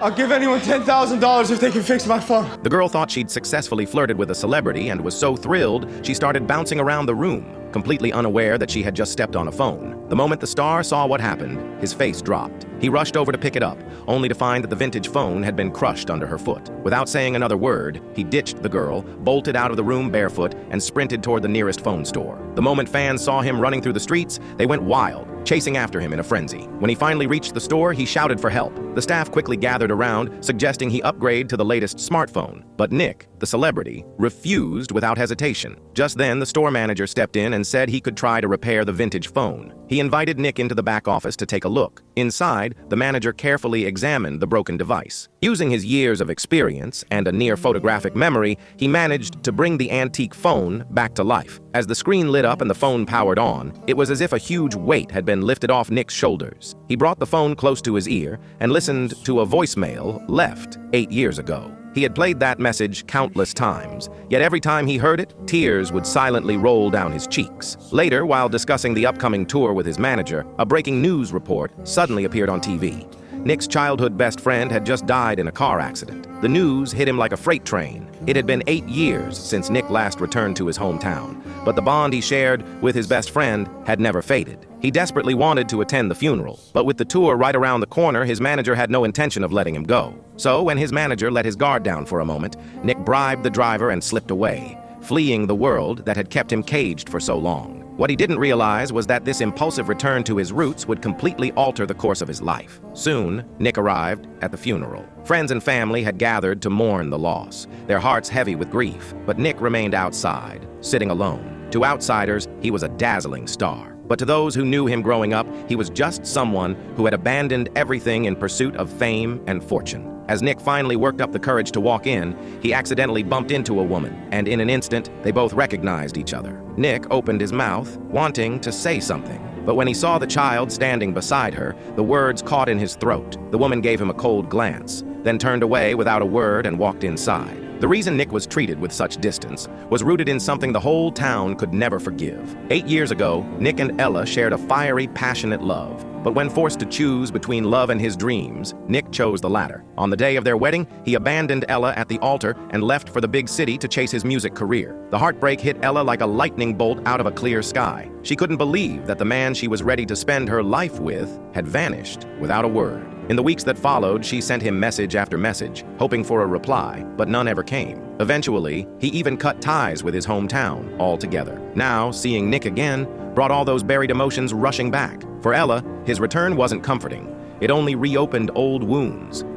I'll give anyone $10,000 if they can fix my phone. The girl thought she'd successfully flirted with a celebrity and was so thrilled she started bouncing around the room, completely unaware that she had just stepped on a phone. The moment the star saw what happened, his face dropped. He rushed over to pick it up, only to find that the vintage phone had been crushed under her foot. Without saying another word, he ditched the girl, bolted out of the room barefoot, and sprinted toward the nearest phone store. The moment fans saw him running through the streets, they went wild, chasing after him in a frenzy. When he finally reached the store, he shouted for help. The staff quickly gathered around, suggesting he upgrade to the latest smartphone. But Nick, the celebrity, refused without hesitation. Just then, the store manager stepped in and said he could try to repair the vintage phone. He invited Nick into the back office to take a look. Inside, the manager carefully examined the broken device. Using his years of experience and a near-photographic memory, he managed to bring the antique phone back to life. As the screen lit up and the phone powered on, it was as if a huge weight had been lifted off Nick's shoulders. He brought the phone close to his ear and listened to a voicemail left 8 years ago. He had played that message countless times, yet every time he heard it, tears would silently roll down his cheeks. Later, while discussing the upcoming tour with his manager, a breaking news report suddenly appeared on TV. Nick's childhood best friend had just died in a car accident. The news hit him like a freight train. It had been 8 years since Nick last returned to his hometown, but the bond he shared with his best friend had never faded. He desperately wanted to attend the funeral, but with the tour right around the corner, his manager had no intention of letting him go. So when his manager let his guard down for a moment, Nick bribed the driver and slipped away, fleeing the world that had kept him caged for so long. What he didn't realize was that this impulsive return to his roots would completely alter the course of his life. Soon, Nick arrived at the funeral. Friends and family had gathered to mourn the loss, their hearts heavy with grief, but Nick remained outside, sitting alone. To outsiders, he was a dazzling star. But to those who knew him growing up, he was just someone who had abandoned everything in pursuit of fame and fortune. As Nick finally worked up the courage to walk in, he accidentally bumped into a woman, and in an instant, they both recognized each other. Nick opened his mouth, wanting to say something. But when he saw the child standing beside her, the words caught in his throat. The woman gave him a cold glance, then turned away without a word and walked inside. The reason Nick was treated with such distance was rooted in something the whole town could never forgive. 8 years ago, Nick and Ella shared a fiery, passionate love. But when forced to choose between love and his dreams, Nick chose the latter. On the day of their wedding, he abandoned Ella at the altar and left for the big city to chase his music career. The heartbreak hit Ella like a lightning bolt out of a clear sky. She couldn't believe that the man she was ready to spend her life with had vanished without a word. In the weeks that followed, she sent him message after message, hoping for a reply, but none ever came. Eventually, he even cut ties with his hometown altogether. Now, seeing Nick again brought all those buried emotions rushing back. For Ella, his return wasn't comforting. It only reopened old wounds.